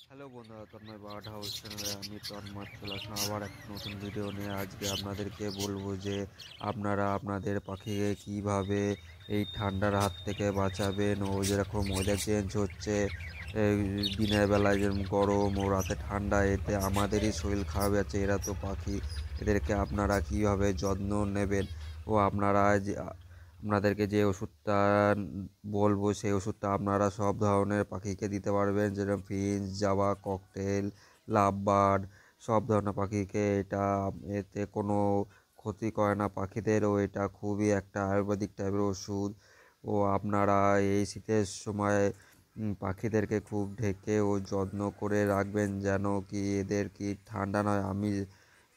Hello বন্ধুরা, Tanmoy bird house চ্যানেলে আমি তন্ময় চলে আসলাম আবার একটা নতুন ভিডিও নিয়ে। আজকে আপনাদেরকে বলবো যে আপনারা আপনাদের পাখিকে কিভাবে এই ঠান্ডার হাত থেকে বাঁচাবেন। ও যেরকম ওয়েদার চেঞ্জ হচ্ছে, এই দিনের বেলায় যেরকম গরম ও রাতে ঠান্ডা, এতে আমাদেরই শরীর খারাপ যাচ্ছে। এরা তো পাখি, এদেরকে আপনারা কিভাবে যত্ন নেবেন ও আপনারা যে আপনাদেরকে যে ওষুধটা বলবো সেই ওষুধটা আপনারা সব ধরনের পাখিকে দিতে পারবেন, যেরকম ফিঞ্চ, জাভা, ককটেল, লাভবার্ড, সব ধরনের পাখিকে। এটা এতে কোনো ক্ষতি করে না পাখিদের, ও এটা খুবই একটা আয়ুর্বেদিক টাইপের ওষুধ। ও আপনারা এই শীতের সময় পাখিদেরকে খুব ঢেকে ও যত্ন করে রাখবেন, যেন কি এদের কি ঠান্ডা নয়। আমি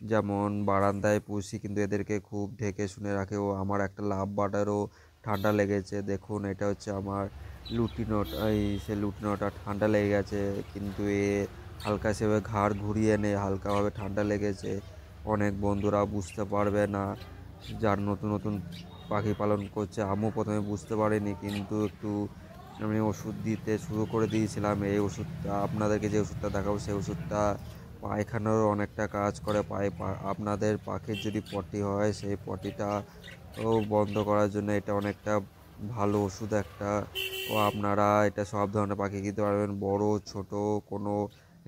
যেমন বারান্দায় পুষি, কিন্তু এদেরকে খুব ঢেকে শুনে রাখে। ও আমার একটা লাভ বার্ডেরও ঠান্ডা লেগেছে, দেখুন এটা হচ্ছে আমার লুটিনোট। এই সে লুটিনোটা ঠান্ডা লেগে গেছে, কিন্তু এ হালকা সেভাবে ঘাড় ঘুরিয়ে নেই, হালকাভাবে ঠান্ডা লেগেছে। অনেক বন্ধুরা বুঝতে পারবে না, যার নতুন নতুন পাখি পালন করছে। আমিও প্রথমে বুঝতে পারিনি, কিন্তু একটু আমি ওষুধ দিতে শুরু করে দিয়েছিলাম। এই ওষুধটা আপনাদেরকে যে ওষুধটা দেখাবো, সেই ওষুধটা পায়খানারও অনেকটা কাজ করে। আপনাদের পাখির যদি পটি হয়, সেই পটিটা ও বন্ধ করার জন্য এটা অনেকটা ভালো ওষুধ একটা। ও আপনারা এটা সব ধরনের পাখি দিতে পারবেন, বড় ছোট, কোনো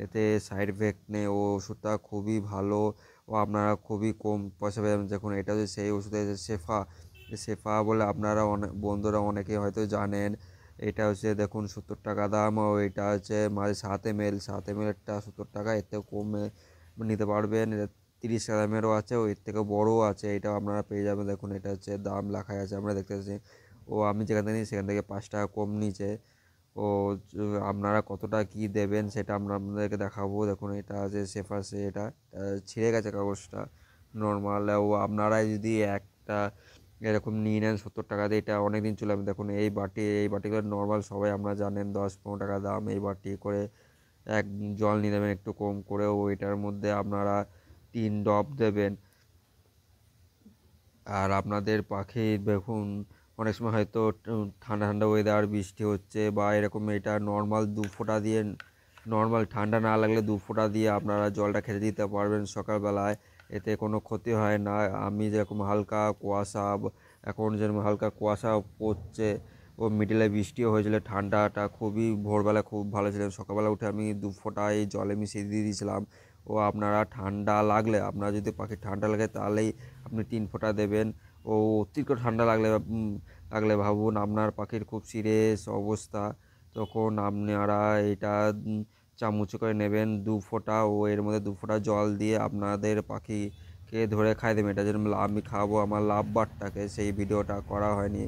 এতে সাইড এফেক্ট নেই। ও ওষুধটা খুবই ভালো। ও আপনারা খুবই কম পয়সা পেয়ে যাবেন। দেখুন এটা হচ্ছে সেই ওষুধ, শেফা। শেফা বলে আপনারা অনেক বন্ধুরা অনেকে হয়তো জানেন। এটা হচ্ছে দেখুন 70 টাকা দাম। ও এটা হচ্ছে মাঝে 7 ml, 7 ml-টা 70 টাকা। এর থেকে কমে নিতে পারবেন। 30 টাকা দামেরও আছে, ও এর থেকে বড়ও আছে, এটাও আপনারা পেয়ে যাবেন। দেখুন এটা হচ্ছে দাম লেখাই আছে, আমরা দেখতে পাচ্ছি। ও আমি যেখান থেকে নিই সেখান থেকে 5 টাকা কম নিচে। ও আপনারা কতটা কি দেবেন সেটা আমরা আপনাদেরকে দেখাবো। দেখুন এটা আছে সেফাসে, এটা ছিঁড়ে গেছে কাগজটা নর্মাল। ও আপনারা যদি একটা এরকম নিয়ে নেন 70 টাকা দিয়ে, এটা অনেক দিন চলে যাবে। দেখুন এই বাটিগুলো নর্মাল সবাই আমরা জানেন 10-15 টাকা দাম। এই বাটি করে এক জল নিয়ে নেবেন একটু কম করে। ওইটার মধ্যে আপনারা 3 ড্রপ দেবেন। আর আপনাদের পাখি দেখুন অনেক সময় হয়তো ঠান্ডা ঠান্ডা ওয়েদার, বৃষ্টি হচ্ছে বা এরকম, এটা নর্মাল 2 ফোঁটা দিয়ে, নর্মাল ঠান্ডা না লাগলে 2 ফোঁটা দিয়ে আপনারা জলটা খেতে দিতে পারবেন সকালবেলায়। এতে কোনো ক্ষতি হয় না। আমি যেরকম হালকা কুয়াশা, এখন যেরকম হালকা কুয়াশা পড়ছে, ও মিডিলে বৃষ্টিও হয়েছিল, ঠান্ডাটা খুবই ভোরবেলা খুব ভালো ছিল। সকালবেলা উঠে আমি 2 ফোঁটা এই জলে মিশিয়ে দিয়ে দিয়েছিলাম। ও আপনারা ঠান্ডা লাগলে, আপনারা যদি পাখি ঠান্ডা লাগে তাহলেই আপনি 3 ফোঁটা দেবেন। ও অতিরিক্ত ঠান্ডা লাগলে ভাবুন আপনার পাখির খুব সিরিয়াস অবস্থা, তখন আপনারা এটা চামচ করে নেবেন 2 ফোঁটা। ও এর মধ্যে 2 ফোঁটা জল দিয়ে আপনাদের পাখিকে ধরে খাই দেবেন। এটা যেরকম আমি খাবো আমার লাভ বারটাকে, সেই ভিডিওটা করা হয়নি।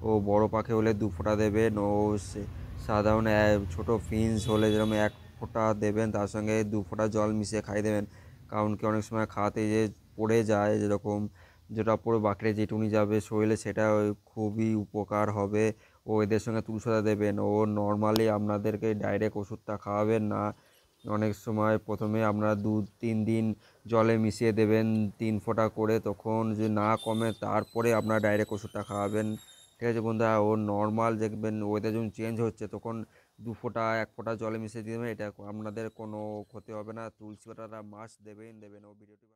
ও বড় পাখি হলে 2 ফোঁটা দেবেন। ও সাধারণ ছোট ফিন্স হলে যেরকম 1 ফোঁটা দেবেন, তার সঙ্গে 2 ফোঁটা জল মিশিয়ে খাই দেবেন। কারণ কি অনেক সময় খাওয়াতে যে পড়ে যায়, যেরকম যেটা পড়ে বাকড়ে যেটুনি যাবে শরীরে, সেটা খুবই উপকার হবে। ও এদের সঙ্গে তুলসা দেবেন। ও নর্মালি আপনাদেরকে ডাইরেক্ট ওষুধটা খাওয়াবেন না। অনেক সময় প্রথমে আপনারা 2-3 দিন জলে মিশিয়ে দেবেন 3 ফোঁটা করে, তখন যদি না কমে তারপরে আপনারা ডাইরেক্ট ওষুধটা খাওয়াবেন। ঠিক আছে বন্ধুরা? ও নর্মাল দেখবেন ওয়েদার যখন চেঞ্জ হচ্ছে, তখন 2 ফোঁটা 1 ফোঁটা জলে মিশিয়ে দিয়ে দেবেন। এটা আপনাদের কোনো ক্ষতি হবে না। তুলসী পাতাটা মাস্ট দেবেন। ও ভিডিওটি